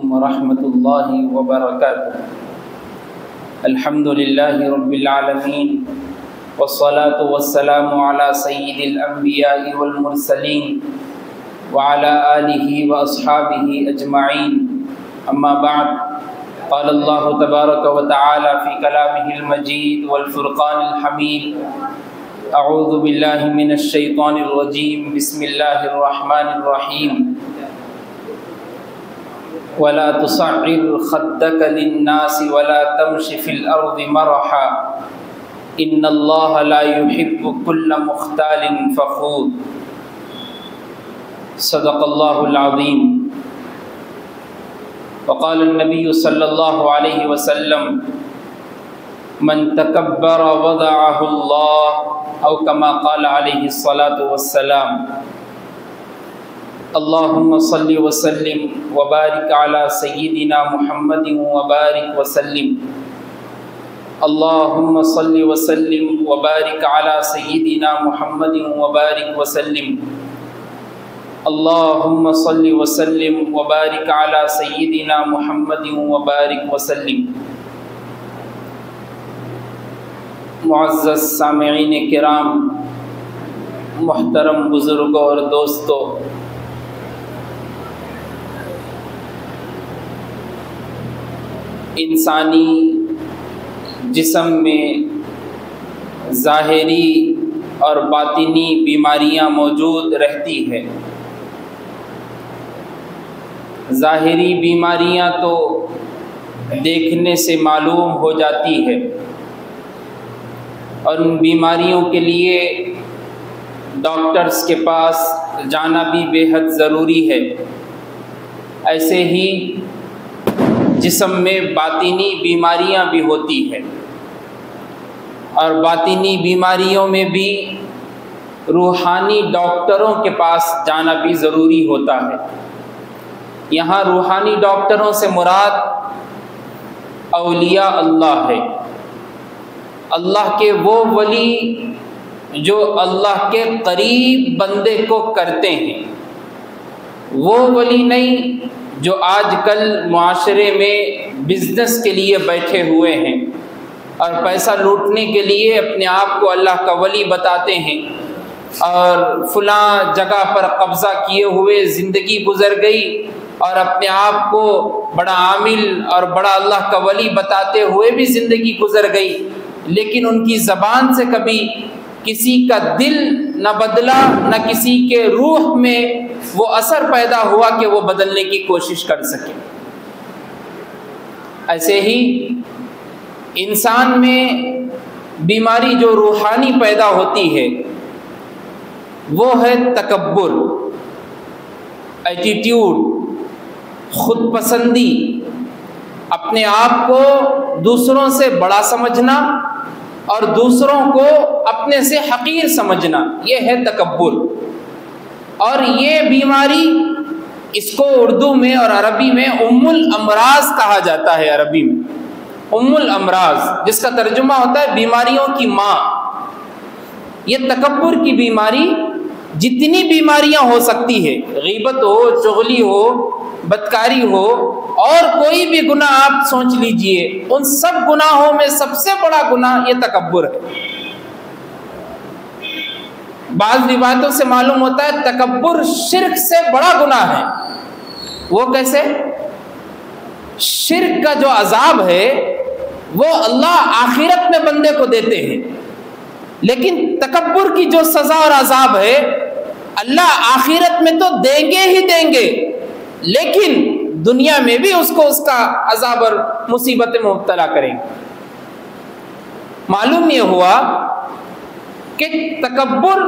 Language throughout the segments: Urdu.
علیکم ورحمۃ اللہ وبرکاتہ۔ الحمد للہ رب العالمین والصلاة والسلام علی سید الانبیاء والمرسلین وعلی آلہ واصحابہ اجمعین، اما بعد، قال اللہ تبارک وتعالی فی کلامہ المجید والفرقان الحمید، اعوذ باللہ من الشیطان الرجیم، بسم اللہ الرحمن الرحیم، ولا تصعر خدك للناس ولا تمش في الأرض مرحا إن الله لا يحب كل مختال فخور۔ صدق الله العظيم۔ وقال النبي صلى الله عليه وسلم من تكبر وضعه الله، أو كما قال عليه الصلاة والسلام۔ اللهم صل وسلم وبارك على سيدنا محمد وبارك وسلم۔ اللهم صل وسلم وبارك على سيدنا محمد وبارك وسلم۔ اللهم صل وسلم وبارك على سيدنا محمد وبارك وسلم۔ معزز سامعین کرام، محترم بزرگوں اور دوستوں، انسانی جسم میں ظاہری اور باطنی بیماریاں موجود رہتی ہے۔ ظاہری بیماریاں تو دیکھنے سے معلوم ہو جاتی ہے، اور ان بیماریوں کے لیے ڈاکٹرز کے پاس جانا بھی بے حد ضروری ہے۔ ایسے ہی جسم میں باطنی بیماریاں بھی ہوتی ہیں، اور باطنی بیماریوں میں بھی روحانی ڈاکٹروں کے پاس جانا بھی ضروری ہوتا ہے۔ یہاں روحانی ڈاکٹروں سے مراد اولیاء اللہ ہے، اللہ کے وہ ولی جو اللہ کے قریب بندے کو کرتے ہیں، وہ ولی نہیں جو آج کل معاشرے میں بزنس کے لیے بیٹھے ہوئے ہیں اور پیسہ لوٹنے کے لیے اپنے آپ کو اللہ کا ولی بتاتے ہیں، اور فلاں جگہ پر قبضہ کیے ہوئے زندگی گزر گئی اور اپنے آپ کو بڑا عامل اور بڑا اللہ کا ولی بتاتے ہوئے بھی زندگی گزر گئی، لیکن ان کی زبان سے کبھی کسی کا دل نہ بدلا، نہ کسی کے روح میں وہ اثر پیدا ہوا کہ وہ بدلنے کی کوشش کر سکے۔ ایسے ہی انسان میں بیماری جو روحانی پیدا ہوتی ہے وہ ہے تکبر، ایٹیٹیوڈ، خود پسندی، اپنے آپ کو دوسروں سے بڑا سمجھنا اور دوسروں کو اپنے سے حقیر سمجھنا، یہ ہے تکبر۔ اور یہ بیماری، اس کو اردو میں اور عربی میں ام الامراض کہا جاتا ہے۔ عربی میں ام الامراض، جس کا ترجمہ ہوتا ہے بیماریوں کی ماں۔ یہ تکبر کی بیماری جتنی بیماریاں ہو سکتی ہے، غیبت ہو، چغلی ہو، بدکاری ہو، اور کوئی بھی گناہ آپ سوچ لیجئے، ان سب گناہوں میں سب سے بڑا گناہ یہ تکبر ہے۔ بعض روایتوں سے معلوم ہوتا ہے تکبر شرک سے بڑا گناہ ہے۔ وہ کیسے؟ شرک کا جو عذاب ہے وہ اللہ آخرت میں بندے کو دیتے ہیں، لیکن تکبر کی جو سزا اور عذاب ہے اللہ آخرت میں تو دیں گے ہی دیں گے، لیکن دنیا میں بھی اس کو اس کا عذاب اور مصیبت میں مبتلا کریں گے۔ معلوم یہ ہوا کہ تکبر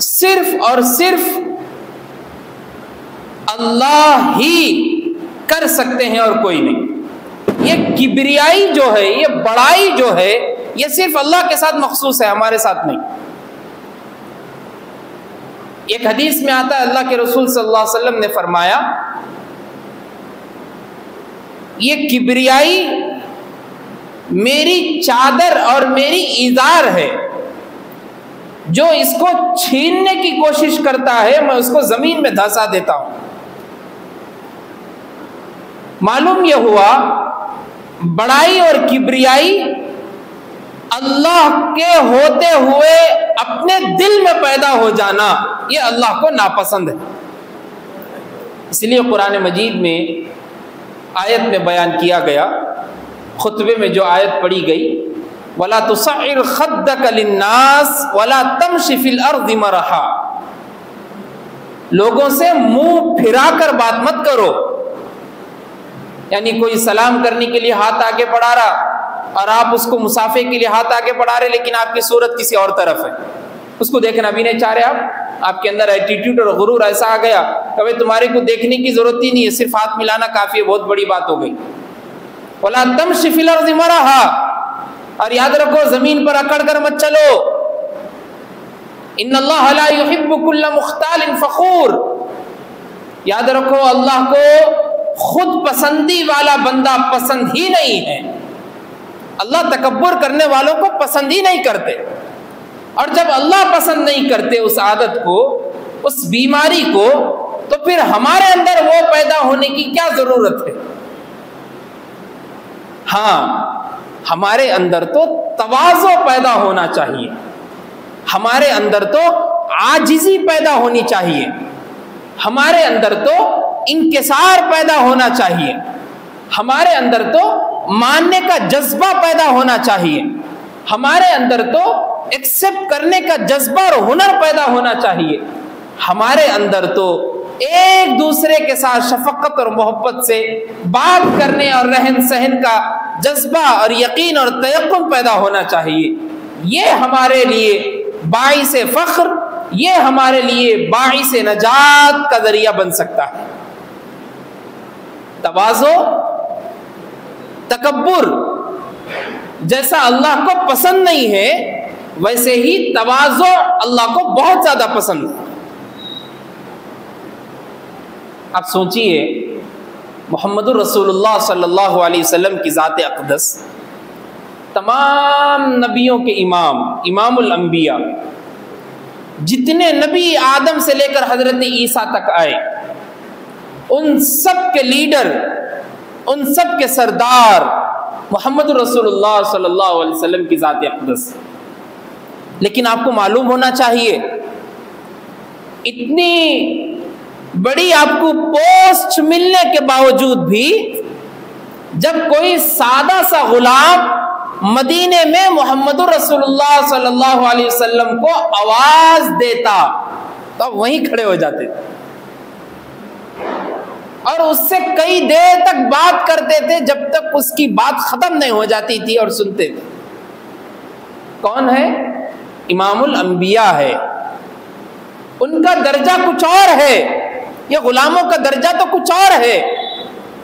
صرف اور صرف اللہ ہی کر سکتے ہیں اور کوئی نہیں۔ یہ کبریائی جو ہے، یہ بڑائی جو ہے، یہ صرف اللہ کے ساتھ مخصوص ہے، ہمارے ساتھ نہیں۔ ایک حدیث میں آتا ہے، اللہ کے رسول صلی اللہ علیہ وسلم نے فرمایا، یہ کبریائی میری چادر اور میری ازار ہے، جو اس کو چھیننے کی کوشش کرتا ہے میں اس کو زمین میں دھسا دیتا ہوں۔ معلوم یہ ہوا بڑائی اور کبریائی اللہ کے ہوتے ہوئے اپنے دل میں پیدا ہو جانا یہ اللہ کو ناپسند ہے. اس لیے قرآن مجید میں آیت میں بیان کیا گیا، خطبے میں جو آیت پڑھی گئی، وَلَا تُصَعِّرْ خَدَّكَ لِلنَّاسِ وَلَا تَمْشِ فِي الْأَرْضِ مَرَحًا، لوگوں سے منہ پھرا کر بات مت کرو. یعنی کوئی سلام کرنے کے لیے ہاتھ آگے بڑھا رہا اور آپ اس کو مسافے کے لیے ہاتھ آگے بڑھا رہے، لیکن آپ کی صورت کسی اور طرف ہے، اس کو دیکھنا بھی نہیں چاہ رہے. آپ کے اندر ایٹیٹیوڈ اور غرور ایسا آ گیا کہ بھائی تمہارے کو دیکھنے کی ضرورت ہی نہیں ہے، صرف ہاتھ ملانا کافی ہے، بہت بڑی بات ہو گئی. وَلَا تَمْشِ فِي الْأَرْضِ مَرَحًا، اور یاد رکھو زمین پر اکڑ کر مت چلو. إِنَّ اللَّهَ لَا يُحِبُّ كُلَّ مُخْتَالٍ فَخُورٍ، یاد رکھو اللہ کو خود پسندی والا بندہ پسند ہی نہیں ہے. اللہ تکبر کرنے والوں کو پسند ہی نہیں کرتے، اور جب اللہ پسند نہیں کرتے اس عادت کو، اس بیماری کو، تو پھر ہمارے اندر وہ پیدا ہونے کی کیا ضرورت ہے؟ ہاں، ہمارے اندر تو تواضع پیدا ہونا چاہیے، ہمارے اندر تو عاجزی پیدا ہونی چاہیے، ہمارے اندر تو انکسار پیدا ہونا چاہیے، ہمارے اندر تو ماننے کا جذبہ پیدا ہونا چاہیے، ہمارے اندر تو ایکسپٹ کرنے کا جذبہ اور ہنر پیدا ہونا چاہیے، ہمارے اندر تو ایک دوسرے کے ساتھ شفقت اور محبت سے بات کرنے اور رہن سہن کا جذبہ اور یقین اور تیقن پیدا ہونا چاہیے. یہ ہمارے لیے باعث فخر، یہ ہمارے لیے باعث نجات کا ذریعہ بن سکتا ہے. تواضع، تکبر جیسا اللہ کو پسند نہیں ہے، ویسے ہی تواضع اللہ کو بہت زیادہ پسند ہے. آپ سوچئے محمد الرسول اللہ صلی اللہ علیہ وسلم کی ذات اقدس، تمام نبیوں کے امام الانبیاء، جتنے نبی آدم سے لے کر حضرت عیسیٰ تک آئے، ان سب کے لیڈر، ان سب کے سردار محمد رسول اللہ صلی اللہ علیہ وسلم کی ذات اقدس. لیکن آپ کو معلوم ہونا چاہیے، اتنی بڑی آپ کو پوسٹ ملنے کے باوجود بھی جب کوئی سادہ سا غلام مدینے میں محمد رسول اللہ صلی اللہ علیہ وسلم کو آواز دیتا تو آپ وہیں کھڑے ہو جاتے اور اس سے کئی دیر تک بات کرتے تھے جب تک اس کی بات ختم نہیں ہو جاتی تھی اور سنتے تھے. کون ہے؟ امام الانبیاء ہے. ان کا درجہ کچھ اور ہے، یہ غلاموں کا درجہ تو کچھ اور ہے،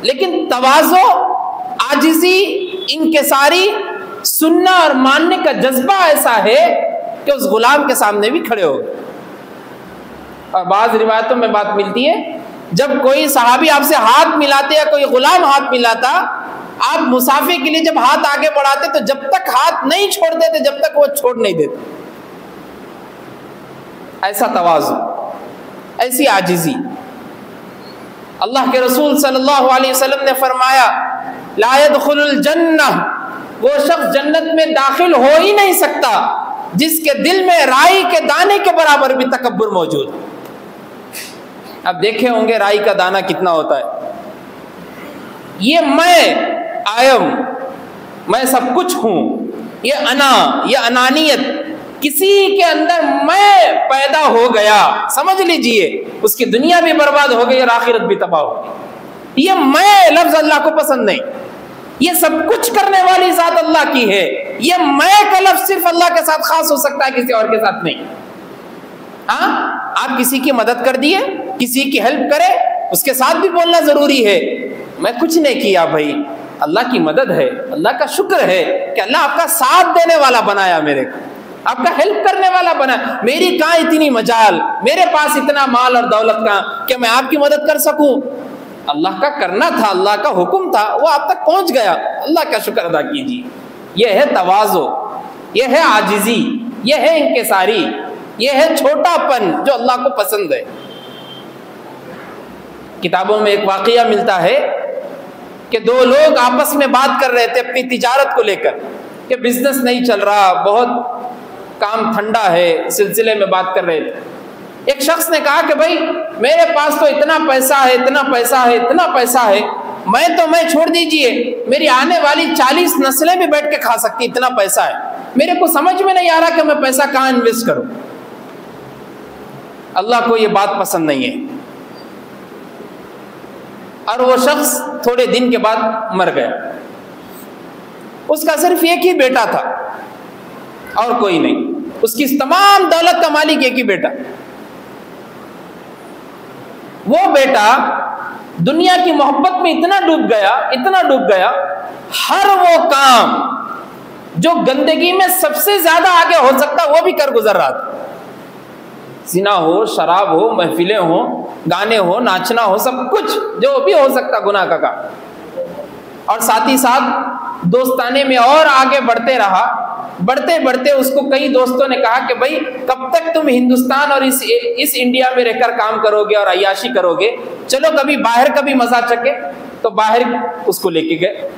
لیکن تواضع، عاجزی، انکساری، سننا اور ماننے کا جذبہ ایسا ہے کہ اس غلام کے سامنے بھی کھڑے ہو گئے. اور بعض روایتوں میں بات ملتی ہے جب کوئی صحابی آپ سے ہاتھ ملاتے یا کوئی غلام ہاتھ ملاتا، آپ مسافے کے لیے جب ہاتھ آگے بڑھاتے تو جب تک ہاتھ نہیں چھوڑ دیتے جب تک وہ چھوڑ نہیں دیتے. ایسا تواضع، ایسی عاجزی. اللہ کے رسول صلی اللہ علیہ وسلم نے فرمایا لا يدخل الجنہ، وہ شخص جنت میں داخل ہو ہی نہیں سکتا جس کے دل میں رائی کے دانے کے برابر بھی تکبر موجود. اب دیکھے ہوں گے رائی کا دانہ کتنا ہوتا ہے. یہ میں آئم، میں سب کچھ ہوں، یہ انا، یہ انانیت، کسی کے اندر میں پیدا ہو گیا، سمجھ لیجئے اس کی دنیا بھی برباد ہو گئی اور آخرت بھی تباہ ہو گئی. یہ میں لفظ اللہ کو پسند نہیں. یہ سب کچھ کرنے والی ذات اللہ کی ہے. یہ میں کا لفظ صرف اللہ کے ساتھ خاص ہو سکتا ہے، کسی اور کے ساتھ نہیں. ہاں، آپ کسی کی مدد کر دیے، کسی کی ہیلپ کرے، اس کے ساتھ بھی بولنا ضروری ہے میں کچھ نہیں کیا بھائی، اللہ کی مدد ہے، اللہ کا شکر ہے کہ اللہ آپ کا ساتھ دینے والا بنایا، میرے کو آپ کا ہیلپ کرنے والا بنا. میری کہاں اتنی مجال، میرے پاس اتنا مال اور دولت کہاں کہ میں آپ کی مدد کر سکوں. اللہ کا کرنا تھا، اللہ کا حکم تھا، وہ آپ تک پہنچ گیا، اللہ کا شکر ادا کیجیے. یہ ہے تواضع، یہ ہے عاجزی، یہ ہے انکساری، یہ ہے چھوٹا پن جو اللہ کو پسند ہے. کتابوں میں ایک واقعہ ملتا ہے کہ دو لوگ آپس میں بات کر رہے تھے اپنی تجارت کو لے کر کہ بزنس نہیں چل رہا، بہت کام ٹھنڈا ہے، سلسلے میں بات کر رہے تھے۔ ایک شخص نے کہا کہ بھائی میرے پاس تو اتنا پیسہ ہے، اتنا پیسہ ہے، اتنا پیسہ ہے، میں چھوڑ دیجئے، میری آنے والی 40 نسلیں بھی بیٹھ کے کھا سکتی، اتنا پیسہ ہے، میرے کو سمجھ میں نہیں آ رہا کہ میں پیسہ کہاں انویسٹ کروں۔ اللہ کو یہ بات پسند نہیں ہے، اور وہ شخص تھوڑے دن کے بعد مر گیا۔ اس کا صرف ایک ہی بیٹا تھا اور کوئی نہیں، اس کی تمام دولت کا مالک ایک ہی بیٹا۔ وہ بیٹا دنیا کی محبت میں اتنا ڈوب گیا، ہر وہ کام جو گندگی میں سب سے زیادہ آگے ہو سکتا وہ بھی کر گزر رہا تھا۔ زنا ہو، شراب ہو، محفلیں ہو، گانے ہو، ناچنا ہو، سب کچھ جو بھی ہو سکتا گناہ کا کام، اور ساتھ ہی ساتھ دوستانے میں اور آگے بڑھتے رہا۔ بڑھتے بڑھتے اس کو کئی دوستوں نے کہا کہ بھائی کب تک تم ہندوستان اور اس انڈیا میں رہ کر کام کرو گے اور عیاشی کرو گے، چلو کبھی باہر کا بھی مزہ چکے۔ تو باہر اس کو لے کے گئے،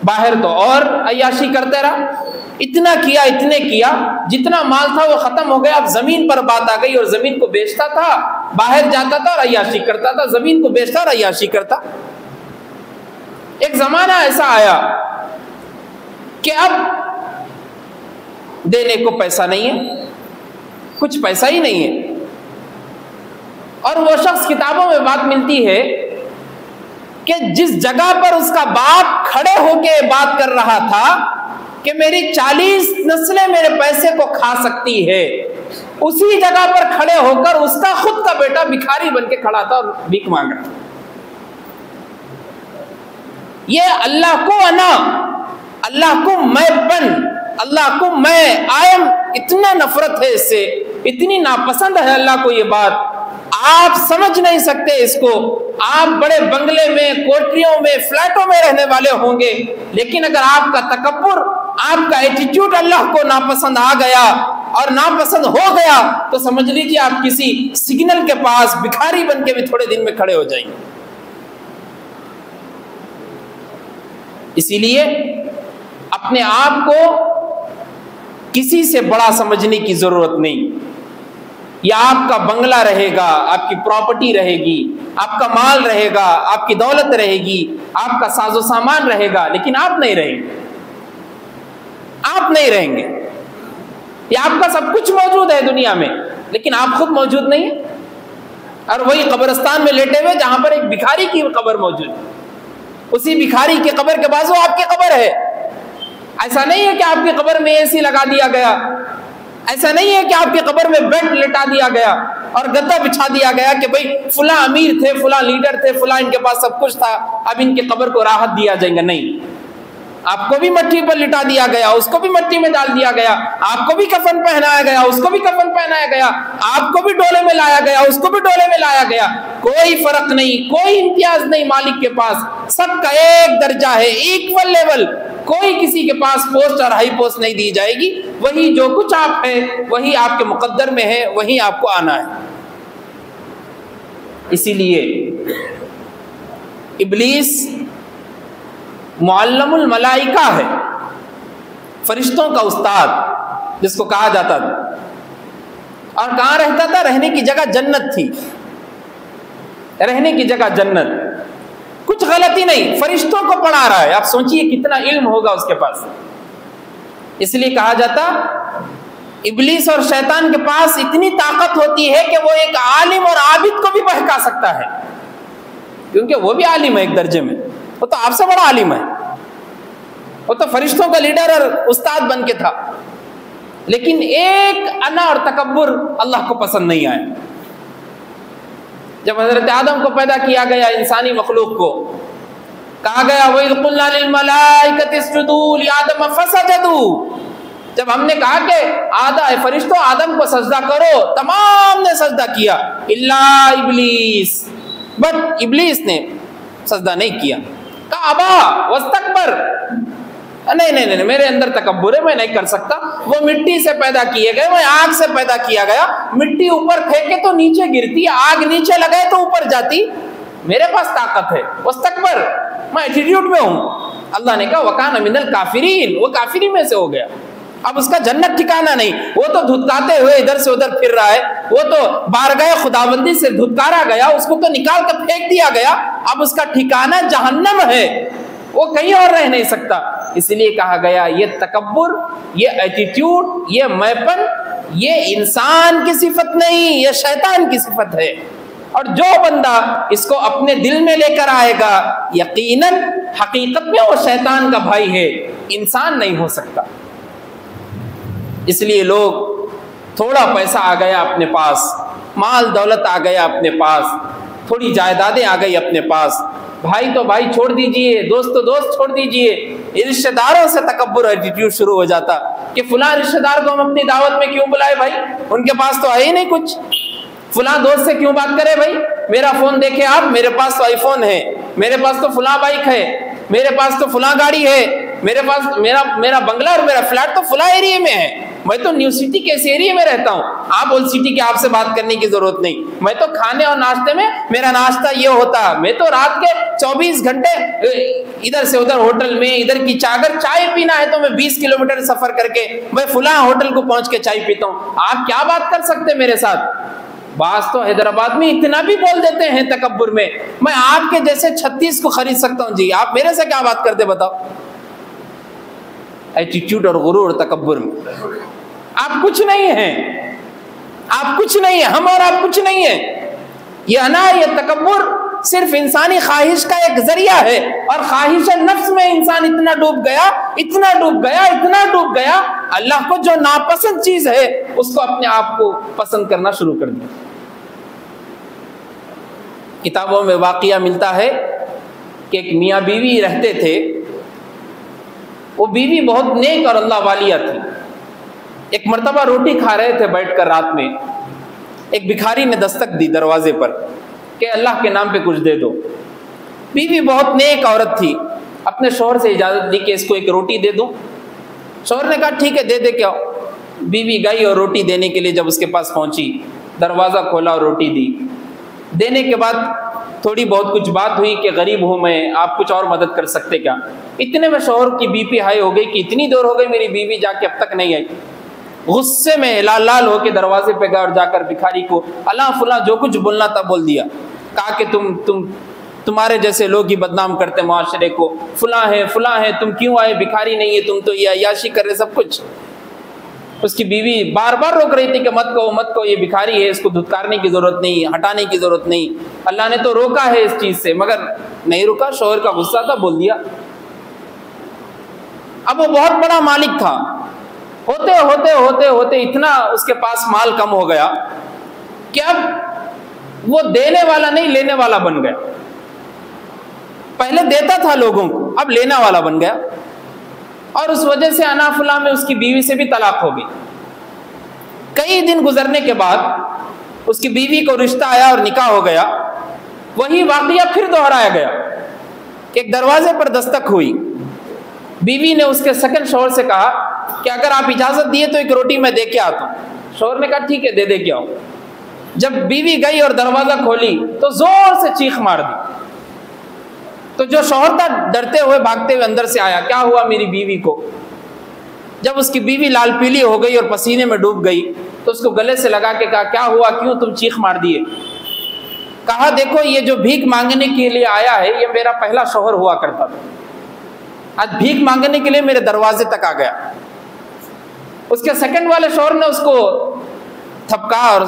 باہر تو اور عیاشی کرتے رہا، اتنا کیا جتنا مال تھا وہ ختم ہو گیا۔ اب زمین پر بات آ گئی، اور زمین کو بیچتا تھا، باہر جاتا تھا اور عیاشی کرتا تھا، زمین کو بیچتا اور عیاشی کرتا۔ ایک زمانہ ایسا آیا کہ اب دینے کو پیسہ نہیں ہے، کچھ پیسہ ہی نہیں ہے، اور وہ شخص کتابوں میں بات ملتی ہے کہ جس جگہ پر اس کا باپ کھڑے ہو کے بات کر رہا تھا کہ میری 40 نسلیں میرے پیسے کو کھا سکتی ہے، اسی جگہ پر کھڑے ہو کر اس کا خود کا بیٹا بھکاری بن کے کھڑا تھا اور بھیک مانگ رہا تھا۔ یہ اللہ کو انا، اللہ کو میں پن، اللہ کو میں آئم، اتنا نفرت ہے اس سے، اتنی ناپسند ہے اللہ کو یہ بات، آپ سمجھ نہیں سکتے اس کو۔ آپ بڑے بنگلے میں، کوٹریوں میں، فلیٹوں میں رہنے والے ہوں گے، لیکن اگر آپ کا تکبر، آپ کا ایٹیٹیوڈ اللہ کو ناپسند آ گیا اور ناپسند ہو گیا تو سمجھ لیجیے آپ کسی سگنل کے پاس بھکاری بن کے بھی تھوڑے دن میں کھڑے ہو جائیں گے۔ اسی لیے اپنے آپ کو کسی سے بڑا سمجھنے کی ضرورت نہیں۔ یا آپ کا بنگلہ رہے گا، آپ کی پراپرٹی رہے گی، آپ کا مال رہے گا، آپ کی دولت رہے گی، آپ کا ساز و سامان رہے گا، لیکن آپ نہیں رہیں گے، آپ نہیں رہیں گے۔ یا آپ کا سب کچھ موجود ہے دنیا میں، لیکن آپ خود موجود نہیں ہیں، اور وہی قبرستان میں لیٹے ہوئے جہاں پر ایک بھکاری کی قبر موجود ہے، اسی بھکاری کی قبر کے بازو آپ کی قبر ہے۔ ایسا نہیں ہے کہ آپ کی قبر میں اے سی لگا دیا گیا، ایسا نہیں ہے کہ آپ کی قبر میں بیڈ لٹا دیا گیا اور گدا بچھا دیا گیا کہ بھئی فلاں امیر تھے، فلاں لیڈر تھے، فلاں ان کے پاس سب کچھ تھا، اب ان کی قبر کو راحت دیا جائے گا۔ نہیں، آپ کو بھی مٹی پر لٹا دیا گیا، اس کو بھی مٹی میں ڈال دیا گیا، آپ کو بھی کفن پہنایا گیا، اس کو بھی کفن پہنایا گیا، آپ کو بھی ڈولے میں لایا گیا، اس کو بھی ڈولے میں لایا گیا۔ کوئی فرق نہیں، کوئی امتیاز نہیں مالک کے پاس، سب کا ایک درجہ ہے، ایکول لیول۔ کوئی کسی کے پاس پوسٹ اور ہائی پوسٹ نہیں دی جائے گی، وہی جو کچھ آپ ہے وہی آپ کے مقدر میں ہے، وہی آپ کو آنا ہے۔ اسی لیے ابلیس معلم الملائکہ ہے، فرشتوں کا استاد جس کو کہا جاتا تھا، اور کہاں رہتا تھا؟ رہنے کی جگہ جنت تھی، رہنے کی جگہ جنت، کچھ غلطی نہیں، فرشتوں کو پڑھا رہا ہے۔ آپ سوچئے کتنا علم ہوگا اس کے پاس۔ اس لیے کہا جاتا ابلیس اور شیطان کے پاس اتنی طاقت ہوتی ہے کہ وہ ایک عالم اور عابد کو بھی بہکا سکتا ہے، کیونکہ وہ بھی عالم ہے ایک درجے میں، وہ تو آپ سے بڑا عالم ہے، وہ تو فرشتوں کا لیڈر اور استاد بن کے تھا، لیکن ایک انا اور تکبر اللہ کو پسند نہیں آیا۔ جب حضرت آدم کو پیدا کیا گیا، انسانی مخلوق کو، کہا گیا وَإِذْ قُلْنَا لِلْمَلَائِكَةِ اسْجُدُوا لِآدَمَ فَسَجَدُوا، جب ہم نے کہا کہ فرشتوں آدم کو سجدہ کرو، تمام نے سجدہ کیا الا ابلیس، بٹ ابلیس نے سجدہ نہیں کیا، کہا ابا واستکبر، نہیں میرے اندر تکبر ہے، میں نہیں کر سکتا، وہ مٹی سے پیدا کیے گئے، میں آگ سے پیدا کیا گیا، مٹی اوپر پھینکے تو نیچے گرتی، آگ نیچے لگائے تو اوپر جاتی، میرے پاس طاقت ہے، واستکبر، میں ایٹیٹیوڈ میں ہوں. اللہ نے کہا وکان من الکافرین، وہ کافری میں سے ہو گیا. اب اس کا جنت ٹھکانا نہیں. وہ تو دھتکاتے ہوئے ادھر سے ادھر پھر رہا ہے، وہ تو بارگاہ خداوندی سے دھتکارا گیا، اس کو تو نکال کر پھینک دیا گیا. اب اس کا ٹھکانہ جہنم ہے، وہ کہیں اور رہ نہیں سکتا. اس لیے کہا گیا یہ تکبر، یہ ایٹیٹیوڈ، یہ میپن، یہ انسان کی صفت نہیں، یہ شیطان کی صفت ہے. اور جو بندہ اس کو اپنے دل میں لے کر آئے گا یقیناً حقیقت میں وہ شیطان کا بھائی ہے، انسان نہیں ہو سکتا. اس لیے لوگ تھوڑا پیسہ آ گیا اپنے پاس، مال دولت آ گیا اپنے پاس، تھوڑی جائیدادیں آ گئی اپنے پاس، بھائی تو بھائی چھوڑ دیجئے، دوست تو دوست چھوڑ دیجئے. رشتہ داروں سے تکبر ایٹیٹیوڈ شروع ہو جاتا کہ فلاں رشتہ دار کو ہم اپنی دعوت میں کیوں بلائے بھائی، ان کے پاس تو ہے ہی نہیں کچھ. فلاں دوست سے کیوں بات کرے بھائی، میرا فون دیکھے آپ، میرے پاس تو آئی فون ہے، میرے پاس تو فلاں بائک ہے، میرے پاس تو فلاں گاڑی ہے، میرے پاس میرا بنگلہ اور میرا فلیٹ تو فلاں ایریے میں ہے، میں تو نیو سٹی کے اس ایریے میں رہتا ہوں، آپ اولڈ سٹی کے آپ سے بات کرنے کی ضرورت نہیں. میں تو کھانے اور ناشتے میں میرا ناشتہ یہ ہوتا، میں تو رات کے 24 گھنٹے ادھر سے ادھر ہوٹل میں، ادھر کی اگر چائے پینا ہے تو میں 20 کلومیٹر سفر کر کے میں فلاں ہوٹل کو پہنچ کے چائے پیتا ہوں. آپ کیا بات کر سکتے میرے ساتھ؟ بعض تو حیدرآباد میں اتنا بھی بول دیتے ہیں تکبر میں، میں آپ کے جیسے 36 کو خرید سکتا ہوں. جی آپ میرے سے کیا بات کرتے بتاؤ؟ ایٹیٹیوڈ اور غرور اور تکبر میں آپ کچھ نہیں ہیں، آپ کچھ نہیں ہیں، ہم اور آپ کچھ نہیں ہیں. یہ انا، یہ تکبر صرف انسانی خواہش کا ایک ذریعہ ہے، اور خواہش نفس میں انسان اتنا ڈوب گیا، اتنا ڈوب گیا، اتنا ڈوب گیا، اللہ کو جو ناپسند چیز ہے اس کو اپنے آپ کو پسند کرنا شروع کر دیا. کتابوں میں واقعہ ملتا ہے کہ ایک میاں بیوی رہتے تھے. وہ بیوی بہت نیک اور اللہ والیہ تھی. ایک مرتبہ روٹی کھا رہے تھے بیٹھ کر رات میں، ایک بھکاری نے دستک دی دروازے پر کہ اللہ کے نام پہ کچھ دے دو. بیوی بہت نیک عورت تھی، اپنے شوہر سے اجازت لی کہ اس کو ایک روٹی دے دوں. شوہر نے کہا ٹھیک ہے دے دے. کیا بیوی گئی اور روٹی دینے کے لیے جب اس کے پاس پہنچی، دروازہ کھولا اور روٹی دی. دینے کے بعد تھوڑی بہت کچھ بات ہوئی کہ غریب ہوں میں، آپ کچھ اور مدد کر سکتے کیا؟ اتنے میں شوہر کی بی پی ہائی ہو گئی کہ اتنی دیر ہو گئی میری بیوی جا کے اب تک نہیں آئی. غصے میں لال لال ہو کے دروازے پہ گیا اور جا کر بھکاری کو اللہ فلاں جو کچھ بولنا تھا بول دیا. کہا کہ تمہارے جیسے لوگ ہی بدنام کرتے معاشرے کو، فلاں ہے، تم کیوں آئے؟ بھکاری نہیں ہے تم تو، یہ عیاشی کر رہے سب کچھ. اس کی بیوی بار بار روک رہی تھی کہ مت کہو، یہ بھکاری ہے، اس کو دھتکارنے کی ضرورت نہیں، ہٹانے کی ضرورت نہیں، اللہ نے تو روکا ہے اس چیز سے، مگر نہیں رکا. شوہر کا غصہ تھا، بول دیا. اب وہ بہت بڑا مالک تھا، ہوتے ہوتے ہوتے ہوتے اتنا اس کے پاس مال کم ہو گیا کہ اب وہ دینے والا نہیں لینے والا بن گیا. پہلے دیتا تھا لوگوں کو، اب لینا والا بن گیا، اور اس وجہ سے انا فلاں میں اس کی بیوی سے بھی طلاق ہو گئی. کئی دن گزرنے کے بعد اس کی بیوی کو رشتہ آیا اور نکاح ہو گیا. وہی واقعہ پھر دہرایا گیا کہ ایک دروازے پر دستک ہوئی. بیوی نے اس کے سیکنڈ شوہر سے کہا کہ اگر آپ اجازت دیے تو ایک روٹی میں دے کے آتا ہوں. شوہر نے کہا ٹھیک ہے دے کے آؤ. جب بیوی گئی اور دروازہ کھولی تو زور سے چیخ مار دی. تو جو شوہر تھا ڈرتے ہوئے بھاگتے ہوئے اندر سے آیا، کیا ہوا میری بیوی کو؟ جب اس کی بیوی لال پیلی ہو گئی اور پسینے میں ڈوب گئی تو اس کو گلے سے لگا کے کہا کیا ہوا، کیوں تم چیخ مار دیے؟ کہا دیکھو یہ جو بھیک مانگنے کے لیے آیا ہے یہ میرا پہلا شوہر ہوا کرتا تھا، آج بھیک مانگنے کے لیے میرے دروازے تک آ گیا. اس کے سیکنڈ والے شوہر نے اس کو تھپکا اور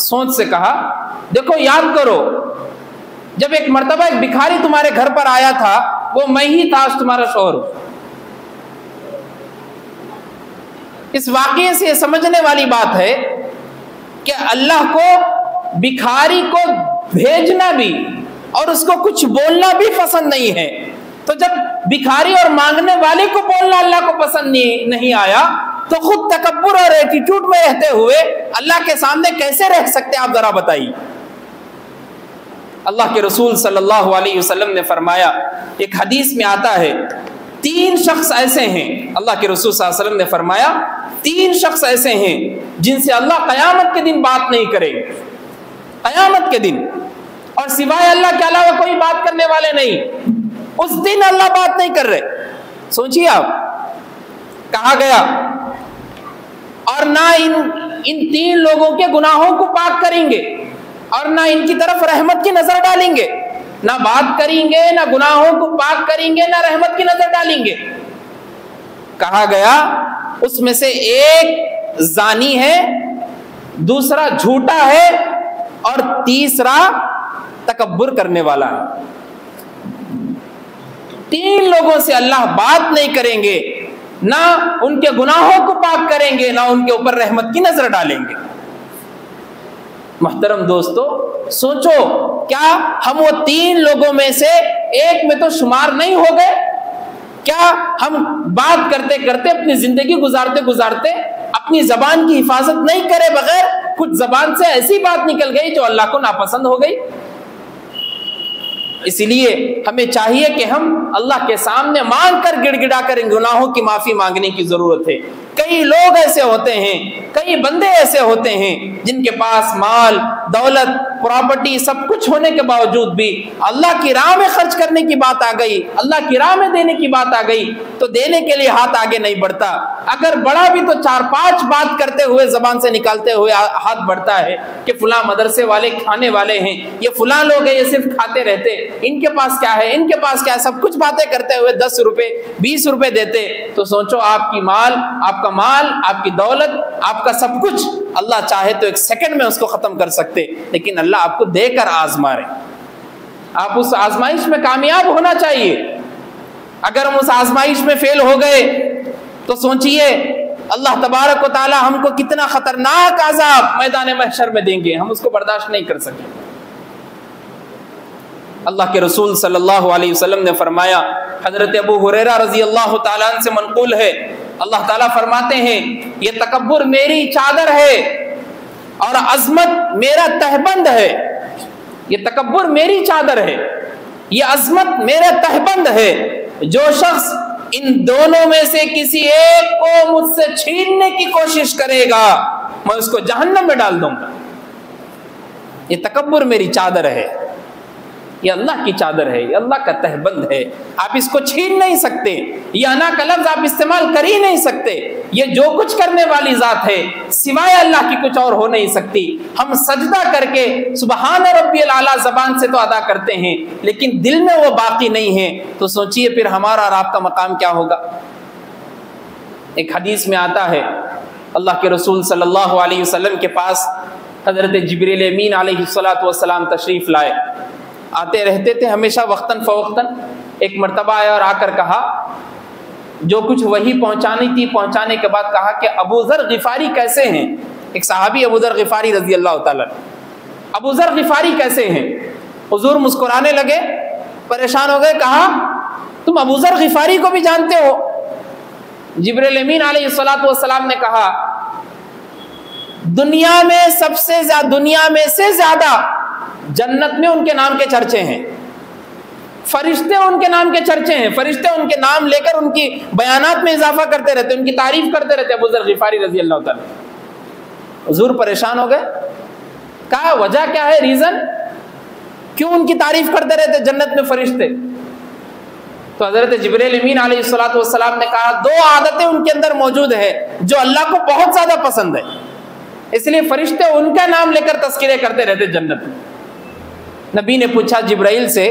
سوچ سے کہا دیکھو یاد کرو جب ایک مرتبہ ایک بھکاری تمہارے گھر پر آیا تھا وہ میں ہی تھا، آج تمہارا شوہر ہوں. اس واقعے سے یہ سمجھنے والی بات ہے کہ اللہ کو بھکاری کو بھیجنا بھی اور اس کو کچھ بولنا بھی پسند نہیں ہے. تو جب بھکاری اور مانگنے والے کو بولنا اللہ کو پسند نہیں آیا تو خود تکبر اور ایٹیٹیوڈ میں رہتے ہوئے اللہ کے سامنے کیسے رہ سکتے آپ ذرا بتائیے. اللہ کے رسول صلی اللہ علیہ وسلم نے فرمایا، ایک حدیث میں آتا ہے 3 شخص ایسے ہیں، اللہ کے رسول صلی اللہ علیہ وسلم نے فرمایا 3 شخص ایسے ہیں جن سے اللہ قیامت کے دن بات نہیں کرے گا. قیامت کے دن، اور سوائے اللہ کے علاوہ کوئی بات کرنے والے نہیں. اس دن اللہ بات نہیں کر رہے. سوچیے آپ, کہا گیا اور نہ ان 3 لوگوں کے گناہوں کو پاک کریں گے اور نہ ان کی طرف رحمت کی نظر ڈالیں گے, نہ بات کریں گے, نہ گناہوں کو پاک کریں گے, نہ رحمت کی نظر ڈالیں گے. کہا گیا اس میں سے ایک زانی ہے, دوسرا جھوٹا ہے اور تیسرا تکبر کرنے والا ہے. 3 لوگوں سے اللہ بات نہیں کریں گے, نہ ان کے گناہوں کو پاک کریں گے, نہ ان کے اوپر رحمت کی نظر ڈالیں گے. محترم دوستو, سوچو کیا ہم وہ 3 لوگوں میں سے ایک میں تو شمار نہیں ہو گئے؟ کیا ہم بات کرتے کرتے اپنی زندگی گزارتے اپنی زبان کی حفاظت نہیں کرے بغیر کچھ زبان سے ایسی بات نکل گئی جو اللہ کو ناپسند ہو گئی؟ اسی لیے ہمیں چاہیے کہ ہم اللہ کے سامنے مانگ کر گڑ گڑا کر ان گناہوں کی معافی مانگنے کی ضرورت ہے. کئی لوگ ایسے ہوتے ہیں, کئی بندے ایسے ہوتے ہیں جن کے پاس مال, دولت, پراپرٹی سب کچھ ہونے کے باوجود بھی اللہ کی راہ میں خرچ کرنے کی بات آ گئی, اللہ کی راہ میں دینے کی بات آ گئی تو دینے کے لیے ہاتھ آگے نہیں بڑھتا. اگر بڑھا بھی تو 4-5 بات کرتے ہوئے زبان سے نکالتے ہوئے ہاتھ بڑھتا ہے کہ فلاں مدرسے والے کھانے والے ہیں, یہ فلاں لوگ ہیں یہ صرف کھاتے رہتے, ان کے پاس کیا ہے, ان کے پاس کیا ہے, سب کچھ باتیں کرتے ہوئے 10 روپے 20 روپے دیتے. تو سوچو آپ کی مال, آپ کا مال, آپ کی دولت, آپ کا سب کچھ اللہ چاہے تو 1 سیکنڈ میں اس کو ختم کر سکتے, لیکن اللہ آپ کو دے کر آزما رہے. آپ اس آزمائش میں کامیاب ہونا چاہیے. اگر ہم اس آزمائش میں فیل ہو گئے تو سوچئے اللہ تبارک و تعالی ہم کو کتنا خطرناک عذاب میدان محشر میں دیں گے, ہم اس کو برداشت نہیں کر سکیں. اللہ کے رسول صلی اللہ علیہ وسلم نے فرمایا, حضرت ابو ہریرہ رضی اللہ تعالیٰ عنہ سے منقول ہے, اللہ تعالیٰ فرماتے ہیں یہ تکبر میری چادر ہے اور عظمت میرا تہبند ہے. یہ تکبر میری چادر ہے, یہ عظمت میرا تہبند ہے. جو شخص ان دونوں میں سے کسی ایک کو مجھ سے چھیننے کی کوشش کرے گا میں اس کو جہنم میں ڈال دوں گا. یہ تکبر میری چادر ہے, یہ اللہ کی چادر ہے, یہ اللہ کا تہبند ہے, آپ اس کو چھین نہیں سکتے. یہ انا کا لفظ آپ استعمال کر ہی نہیں سکتے. یہ جو کچھ کرنے والی ذات ہے سوائے اللہ کی کچھ اور ہو نہیں سکتی. ہم سجدہ کر کے سبحان ربی الاعلیٰ زبان سے تو ادا کرتے ہیں لیکن دل میں وہ باقی نہیں ہے, تو سوچئے پھر ہمارا اور آپ کا مقام کیا ہوگا. ایک حدیث میں آتا ہے اللہ کے رسول صلی اللہ علیہ وسلم کے پاس حضرت جبریل امین علیہ السلام تشریف لائے. آتے رہتے تھے ہمیشہ وقتاً فوقتاً. ایک مرتبہ آیا اور آ کر کہا, جو کچھ وحی پہنچانی تھی پہنچانے کے بعد کہا کہ ابو ذر غفاری کیسے ہیں. ایک صحابی ابو ذر غفاری رضی اللہ تعالیٰ, ابو ذر غفاری کیسے ہیں. حضور مسکرانے لگے, پریشان ہو گئے, کہا تم ابو ذر غفاری کو بھی جانتے ہو. جبریل امین علیہ السلام نے کہا دنیا میں سے زیادہ جنت میں ان کے نام کے چرچے ہیں, فرشتے ان کے نام کے چرچے ہیں, فرشتے ان کے نام لے کر ان کی بیانات میں اضافہ کرتے رہتے, ان کی تعریف کرتے رہتے. ابو ذر غفاری رضی اللہ تعالیٰ. حضور پریشان ہو گئے, کہا وجہ کیا ہے, ریزن کیوں ان کی تعریف کرتے رہتے جنت میں فرشتے. تو حضرت جبریل امین علیہ السلام نے کہا 2 عادتیں ان کے اندر موجود ہے جو اللہ کو بہت زیادہ پسند ہے, اس لیے فرشتے ان کا نام لے کر تذکرے کرتے رہتے جنت میں. نبی نے پوچھا جبرائیل سے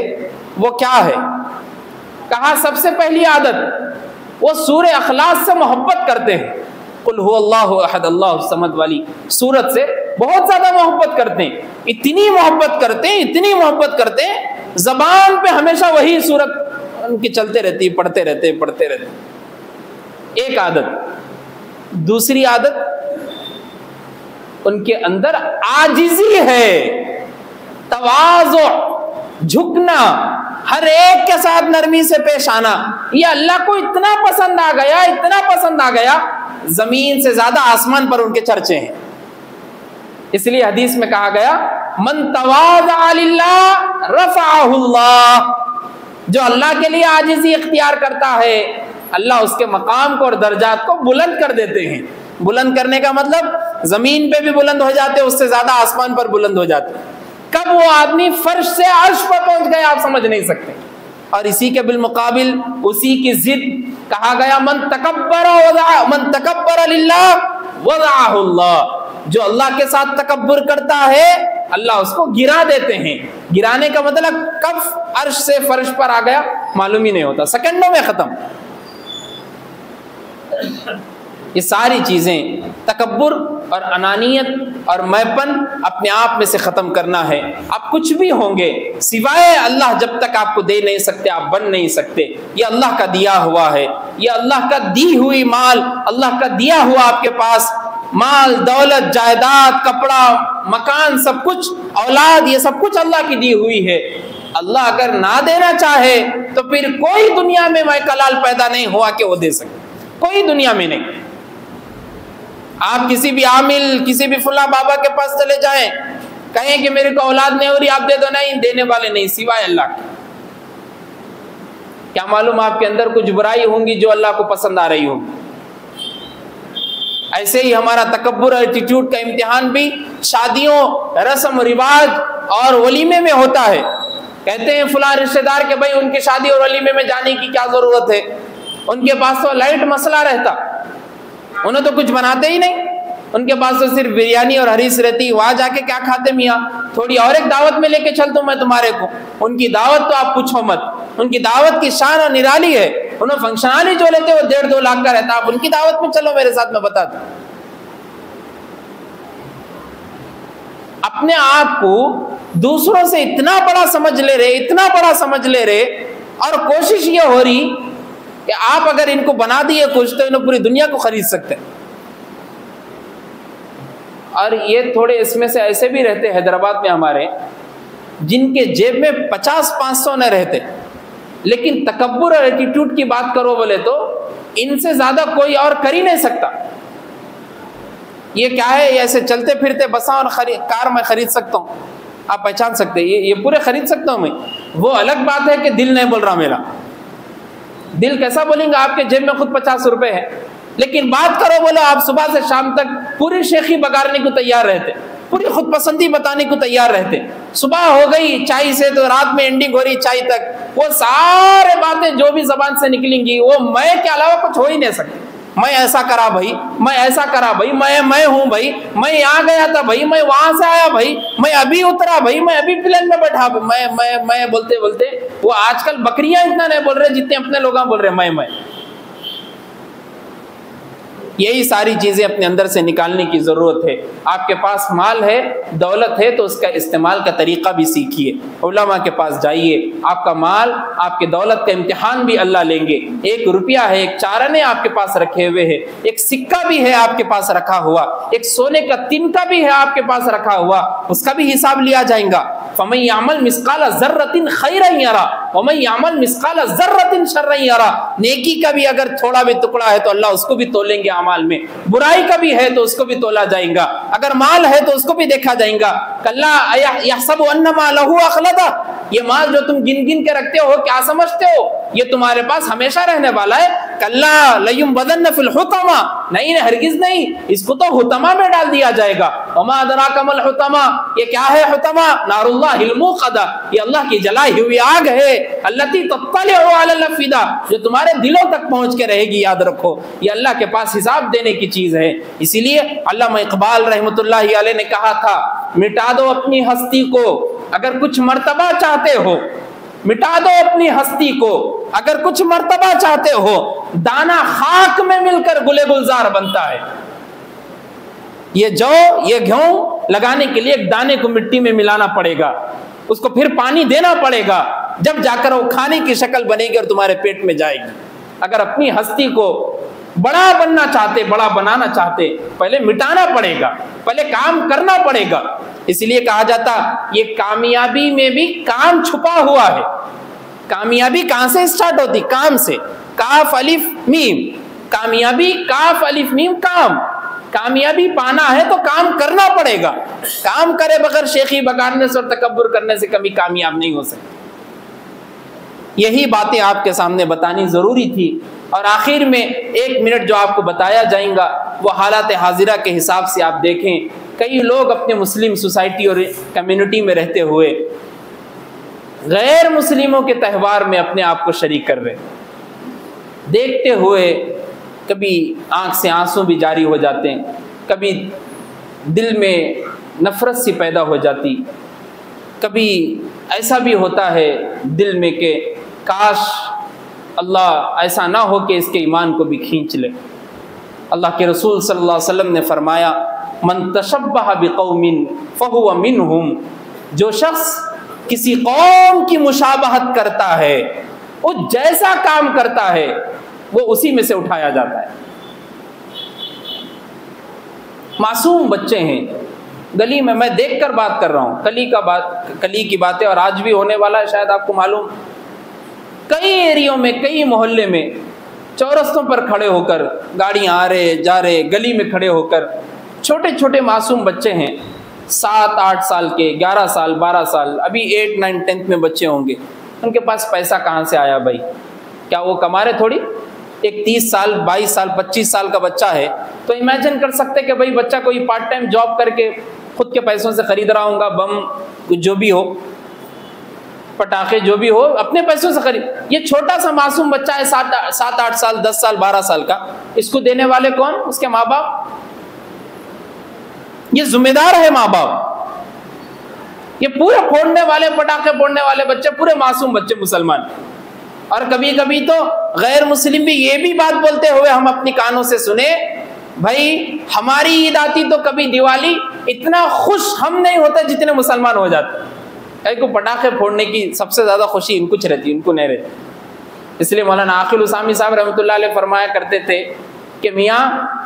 وہ کیا ہے. کہا سب سے پہلی عادت وہ سورہ اخلاص سے محبت کرتے ہیں, قل هو اللہ احد اللہ الصمد والی سورت سے بہت زیادہ محبت کرتے ہیں. اتنی محبت کرتے ہیں زبان پہ ہمیشہ وہی سورت ان کی چلتے رہتی, پڑھتے رہتے. ایک عادت. دوسری عادت ان کے اندر عاجزی ہے, تواضع, جھکنا, ہر ایک کے ساتھ نرمی سے پیش آنا. یہ اللہ کو اتنا پسند آ گیا زمین سے زیادہ آسمان پر ان کے چرچے ہیں. اس لیے حدیث میں کہا گیا من تواضع للہ رفعہ اللہ, جو اللہ کے لیے عاجزی اختیار کرتا ہے اللہ اس کے مقام کو اور درجات کو بلند کر دیتے ہیں. بلند کرنے کا مطلب زمین پہ بھی بلند ہو جاتے, اس سے زیادہ آسمان پر بلند ہو جاتے. کب وہ آدمی فرش سے عرش پر پہنچ گئے آپ سمجھ نہیں سکتے. اور اسی کے بالمقابل اسی کی ضد کہا گیا من تکبر للہ وضعہ اللہ، جو اللہ کے ساتھ تکبر کرتا ہے اللہ اس کو گرا دیتے ہیں۔ گرانے کا مطلب کف عرش سے فرش پر آ گیا معلوم ہی نہیں ہوتا، سیکنڈوں میں ختم۔ یہ ساری چیزیں تکبر اور انانیت اور میپن اپنے آپ میں سے ختم کرنا ہے۔ آپ کچھ بھی ہوں گے سوائے اللہ جب تک آپ کو دے نہیں سکتے آپ بن نہیں سکتے۔ یہ اللہ کا دیا ہوا ہے، یہ اللہ کا دی ہوئی مال، اللہ کا دیا ہوا آپ کے پاس مال دولت جائیداد کپڑا مکان سب کچھ اولاد یہ سب کچھ اللہ کی دی ہوئی ہے۔ اللہ اگر نہ دینا چاہے تو پھر کوئی دنیا میں کلال پیدا نہیں ہوا کہ وہ دے سکے، کوئی دنیا میں نہیں۔ آپ کسی بھی عامل کسی بھی فلاں بابا کے پاس چلے جائیں کہیں کہ میرے کو اولاد نہیں ہو رہی آپ دے دو، نہیں دینے والے نہیں سوائے اللہ کے۔ کیا معلوم آپ کے اندر کچھ برائی ہوں گی جو اللہ کو پسند آ رہی ہوگی۔ ایسے ہی ہمارا تکبر اور ایٹیٹیوڈ کا امتحان بھی شادیوں رسم و رواج اور ولیمے میں ہوتا ہے۔ کہتے ہیں فلاں رشتہ دار کہ بھائی ان کی شادی اور ولیمے میں جانے کی کیا ضرورت ہے، ان کے پاس تو لائٹ مسئلہ رہتا، انہیں تو کچھ بناتے ہی نہیں، ان کے پاس تو صرف بریانی اور حریص رہتی، وہاں جا کے کیا کھاتے میاں، تھوڑی اور ایک دعوت میں لے کے چلتا ہوں میں تمہارے کو۔ ان کی دعوت تو آپ پوچھو مت، ان کی دعوت کی شان اور نرالی ہے، انہیں فنکشنال ہی جو لیتے وہ 1.5-2 لاکھ کا رہتا، آپ ان کی دعوت میں چلو میرے ساتھ میں بتا دوں۔ اپنے آپ کو دوسروں سے اتنا بڑا سمجھ لے رہے اور کوشش یہ ہو رہی کہ آپ اگر ان کو بنا دیے کچھ تو انہیں پوری دنیا کو خرید سکتے ہیں۔ اور یہ تھوڑے اس میں سے ایسے بھی رہتے حیدرآباد میں ہمارے جن کے جیب میں 50-500 نہ رہتے، لیکن تکبر اور ایٹیٹیوڈ کی بات کرو بولے تو ان سے زیادہ کوئی اور کر ہی نہیں سکتا۔ یہ کیا ہے، یہ ایسے چلتے پھرتے بساں اور کار میں خرید سکتا ہوں، آپ پہچان سکتے یہ پورے خرید سکتا ہوں میں۔ وہ الگ بات ہے کہ دل نہیں بول رہا میرا، دل کیسا بولیں گا، آپ کے جیب میں خود 50 روپے ہے، لیکن بات کرو بولو آپ صبح سے شام تک پوری شیخی بگاڑنے کو تیار رہتے، پوری خود پسندی بتانے کو تیار رہتے۔ صبح ہو گئی چائے سے تو رات میں اینڈنگ ہو رہی چائے تک، وہ سارے باتیں جو بھی زبان سے نکلیں گی وہ میں کے علاوہ کچھ ہو ہی نہیں سکتے۔ میں ایسا کرا بھائی، میں ایسا کرا بھائی، میں ہوں بھائی، میں یہاں گیا تھا بھائی، میں وہاں سے آیا بھائی، میں ابھی اترا بھائی، میں ابھی پلین میں بیٹھا، میں بولتے بولتے وہ آج کل بکریاں اتنا نہیں بول رہے جتنے اپنے لوگ بول رہے میں۔ یہی ساری چیزیں اپنے اندر سے نکالنے کی ضرورت ہے۔ آپ کے پاس مال ہے دولت ہے تو اس کا استعمال کا طریقہ بھی سیکھیے، علماء کے پاس جائیے، آپ کا مال آپ کے دولت کا امتحان بھی اللہ لیں گے۔ 1 روپیہ ہے، 1 چارنے آپ کے پاس رکھے ہوئے ہیں، 1 سکہ بھی ہے آپ کے پاس رکھا ہوا، 1 سونے کا تنکا بھی ہے آپ کے پاس رکھا ہوا، اس کا بھی حساب لیا جائے گا۔ فَمَن يَعْمَلْ مِثْقَالَ ذَرَّةٍ خَيْرًا يَرَهُ وَمَن يَعْمَلْ مِثْقَالَ ذَرَّةٍ شَرًّا يَرَهُ۔ نیکی کا بھی اگر تھوڑا بھی ٹکڑا ہے تو اللہ اس کو بھی تولیں گے اعمال میں، برائی کا بھی ہے تو اس کو بھی تولا جائے گا، اگر مال ہے تو اس کو بھی دیکھا جائے گا۔ کلا یحسب ان مالہ اخلدا، یہ مال جو تم گن گن کے رکھتے ہو کیا سمجھتے ہو یہ تمہارے پاس ہمیشہ رہنے والا ہے؟ کلا لیمبذن فی الحطمہ، نہیں ہرگز نہیں، اس کو تو حطمہ میں ڈال دیا جائے گا۔ وما ادراک ما الحطمہ، یہ کیا ہے حطمہ؟ نار اللہ الموقدہ، یہ اللہ کی جلائی ہوئی آگ ہے، التی تطلع علی الافئدہ، جو تمہارے دلوں تک پہنچ کے رہے گی، یاد رکھو یہ اللہ کے پاس حساب دینے کی چیز ہے۔ اسی لیے علامہ اقبال رحمۃ اللہ علیہ نے کہا تھا مٹا دو اپنی ہستی کو اگر کچھ مرتبہ چاہتے ہو، مٹا دو اپنی ہستی کو اگر کچھ مرتبہ چاہتے ہو، دانا خاک میں مل کر گلے گلزار بنتا ہے۔ یہ جو یہ گیہوں لگانے کے لیے ایک دانے کو مٹی میں ملانا پڑے گا، اس کو پھر پانی دینا پڑے گا، جب جا کر وہ کھانے کی شکل بنے گی اور تمہارے پیٹ میں جائے گی۔ اگر اپنی ہستی کو بڑا بننا چاہتے، بڑا بنانا چاہتے، پہلے مٹانا پڑے گا، پہلے کام کرنا پڑے گا۔ اس لیے کہا جاتا یہ کامیابی میں بھی کام چھپا ہوا ہے۔ کامیابی کہاں سے اسٹارٹ ہوتی؟ کام سے، کاف الف میم، کامیابی کاف الف میم کام۔ کامیابی پانا ہے تو کام کرنا پڑے گا، کام کرے بغیر شیخی بگاڑنے سے اور تکبر کرنے سے کبھی کامیاب نہیں ہو سکتے۔ یہی باتیں آپ کے سامنے بتانی ضروری تھی۔ اور آخر میں 1 منٹ جو آپ کو بتایا جائیں گا وہ حالات حاضرہ کے حساب سے آپ دیکھیں، کئی لوگ اپنے مسلم سوسائٹی اور کمیونٹی میں رہتے ہوئے غیر مسلموں کے تہوار میں اپنے آپ کو شریک کر رہے، دیکھتے ہوئے کبھی آنکھ سے آنسو بھی جاری ہو جاتے ہیں، کبھی دل میں نفرت سی پیدا ہو جاتی، کبھی ایسا بھی ہوتا ہے دل میں کہ کاش اللہ ایسا نہ ہو کہ اس کے ایمان کو بھی کھینچ لے۔ اللہ کے رسول صلی اللہ علیہ وسلم نے فرمایا من تشبہ بقوم فہو منہم، جو شخص کسی قوم کی مشابہت کرتا ہے، وہ جیسا کام کرتا ہے وہ اسی میں سے اٹھایا جاتا ہے۔ معصوم بچے ہیں گلی میں دیکھ کر بات کر رہا ہوں، کلی کی باتیں، اور آج بھی ہونے والا ہے شاید آپ کو معلوم، کئی ایریوں میں، کئی محلے میں چورستوں پر کھڑے ہو کر گاڑیاں آ رہے جا رہے، گلی میں کھڑے ہو کر چھوٹے چھوٹے معصوم بچے ہیں، 7-8 سال کے، 11 سال 12 سال، ابھی 8, 9, 10 میں بچے ہوں گے، ان کے پاس پیسہ کہاں سے آیا بھائی؟ کیا وہ کما رہے تھوڑی؟ ایک 30 سال 22 سال 25 سال کا بچہ ہے تو امیجن کر سکتے کہ بھائی بچہ کوئی پارٹ ٹائم جاب کر کے خود کے پیسوں سے خرید رہا ہوں گا، بم جو بھی ہو، پٹاخے جو بھی ہو، اپنے پیسوں سے خرید۔ یہ چھوٹا سا معصوم بچہ ہے 7-8 سال 10 سال 12 سال کا، اس کو دینے والے کون؟ اس کے ماں باپ۔ یہ ذمہ دار ہے ماں باپ۔ یہ پورے پھوڑنے والے، پٹاخے پھوڑنے والے بچے، پورے معصوم بچے مسلمان۔ اور کبھی کبھی تو غیر مسلم بھی یہ بھی بات بولتے ہوئے ہم اپنی کانوں سے سنے، بھائی ہماری عید آتی تو کبھی دیوالی اتنا خوش ہم نہیں ہوتے جتنے مسلمان ہو جاتے۔ ایک کو پٹاخے پھوڑنے کی سب سے زیادہ خوشی ان کچھ رہتی، ان کو نہیں رہتی۔ اس لیے مولانا عاقل اسامی صاحب رحمۃ اللہ علیہ فرمایا کرتے تھے کہ میاں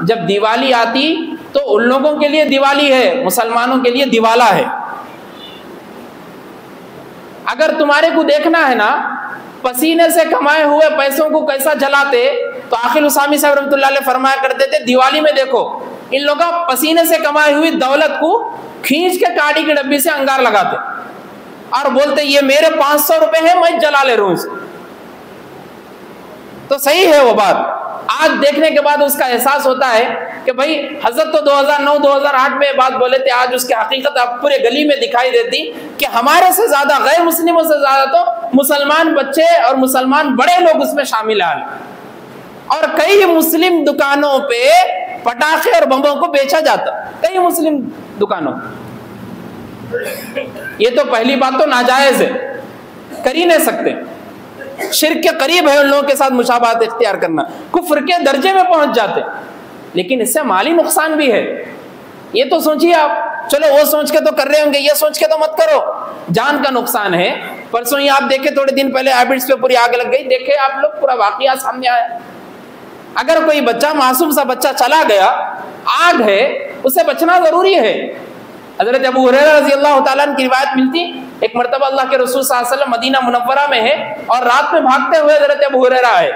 جب دیوالی آتی تو ان لوگوں کے لیے دیوالی ہے، مسلمانوں کے لیے دیوالا ہے۔ اگر تمہارے کو دیکھنا ہے نا پسینے سے کمائے ہوئے پیسوں کو کیسا جلاتے، تو عاقل اسامی صاحب رحمۃ اللہ علیہ فرمایا کرتے تھے دیوالی میں دیکھو ان لوگ پسینے سے کمائی ہوئی دولت کو کھینچ کے کاڑی کی ڈبی سے انگار لگاتے اور بولتے یہ میرے 500 روپے ہیں، میں جلا لے رہا ہوں اسے۔ تو صحیح ہے وہ بات۔ آج دیکھنے کے بعد اس کا احساس ہوتا ہے کہ بھائی حضرت تو 2009-2008 میں بات بولے تھے، آج اس کی حقیقت اب پورے گلی میں دکھائی دیتی کہ ہمارے سے زیادہ، غیر مسلموں سے زیادہ تو مسلمان بچے اور مسلمان بڑے لوگ اس میں شامل ہیں۔ اور کئی مسلم دکانوں پہ پٹاخے اور بموں کو بیچا جاتا، کئی مسلم دکانوں۔ یہ تو پہلی بات تو ناجائز ہے، کر ہی نہیں سکتے، شرک کے قریب ہے ان لوگوں کے ساتھ مشابہت اختیار کرنا، کفر کے درجے میں پہنچ جاتے۔ لیکن اس سے مالی نقصان بھی ہے، یہ تو سوچیے آپ، چلو وہ سوچ کے تو کر رہے ہوں گے، یہ سوچ کے تو مت کرو، جان کا نقصان ہے۔ پرسوں ہی آپ دیکھیں، تھوڑے دن پہلے ہیبٹس پہ پوری آگ لگ گئی، دیکھیں آپ لوگ، پورا واقعہ سامنے آیا۔ اگر کوئی بچہ، معصوم سا بچہ چلا گیا، آگ ہے، اسے بچنا ضروری ہے۔ حضرت ابو ہریرہ رضی اللہ تعالیٰ عنہ کی روایت ملتی، ایک مرتبہ اللہ کے رسول صلی اللہ علیہ وسلم مدینہ منورہ میں ہے اور رات میں بھاگتے ہوئے حضرت ابو ہریرہ آئے،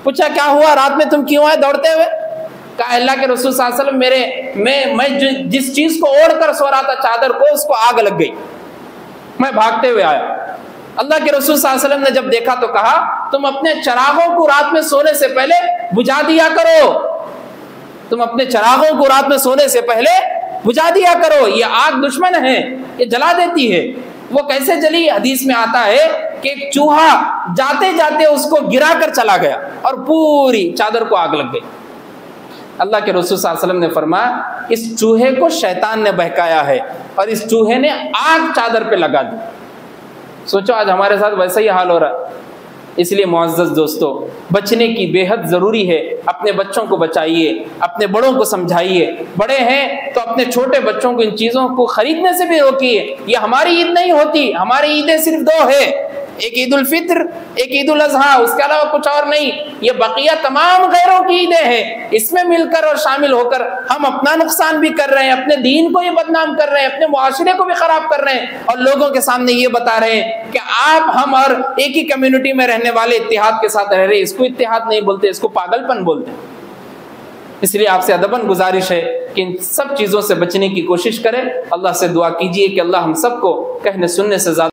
پوچھا کیا ہوا، رات میں تم کیوں آئے دوڑتے ہوئے؟ کہا اللہ کے رسول صلی اللہ علیہ وسلم میں جس چیز کو اوڑھ کر سو رہا تھا چادر کو، اس کو آگ لگ گئی، میں بھاگتے ہوئے آیا۔ اللہ کے رسول صلی اللہ علیہ وسلم نے جب دیکھا تو کہا تم اپنے چراغوں کو رات میں سونے سے پہلے بجھا دیا کرو، تم اپنے چراغوں کو رات میں سونے سے پہلے بجھا دیا کرو، یہ آگ دشمن ہے، یہ جلا دیتی ہے۔ وہ کیسے جلی؟ حدیث میں آتا ہے کہ ایک چوہا جاتے جاتے اس کو گرا کر چلا گیا اور پوری چادر کو آگ لگ گئی۔ اللہ کے رسول صلی اللہ علیہ وسلم نے فرمایا اس چوہے کو شیطان نے بہکایا ہے اور اس چوہے نے آگ چادر پہ لگا دی۔ سوچو آج ہمارے ساتھ ویسا ہی حال ہو رہا ہے۔ اس لیے معزز دوستو، بچنے کی بے حد ضروری ہے، اپنے بچوں کو بچائیے، اپنے بڑوں کو سمجھائیے، بڑے ہیں تو اپنے چھوٹے بچوں کو ان چیزوں کو خریدنے سے بھی روکیے۔ یہ ہماری عید نہیں ہوتی، ہماری عیدیں صرف 2 ہے، ایک عید الفطر، ایک عید الاضحیٰ، اس کے علاوہ کچھ اور نہیں۔ یہ بقیہ تمام غیروں کی عیدیں ہیں، اس میں مل کر اور شامل ہو کر ہم اپنا نقصان بھی کر رہے ہیں، اپنے دین کو یہ بدنام کر رہے ہیں، اپنے معاشرے کو بھی خراب کر رہے ہیں، اور لوگوں کے سامنے یہ بتا رہے ہیں کہ آپ ہم اور ایک ہی کمیونٹی میں رہنے والے اتحاد کے ساتھ رہ رہے ہیں۔ اس کو اتحاد نہیں بولتے، اس کو پاگل پن بولتے ہیں۔ اس لیے آپ سے ادباً گزارش ہے کہ ان سب چیزوں سے بچنے کی کوشش کریں۔ اللہ سے دعا کیجیے کہ اللہ ہم سب کو کہنے سننے سے زیادہ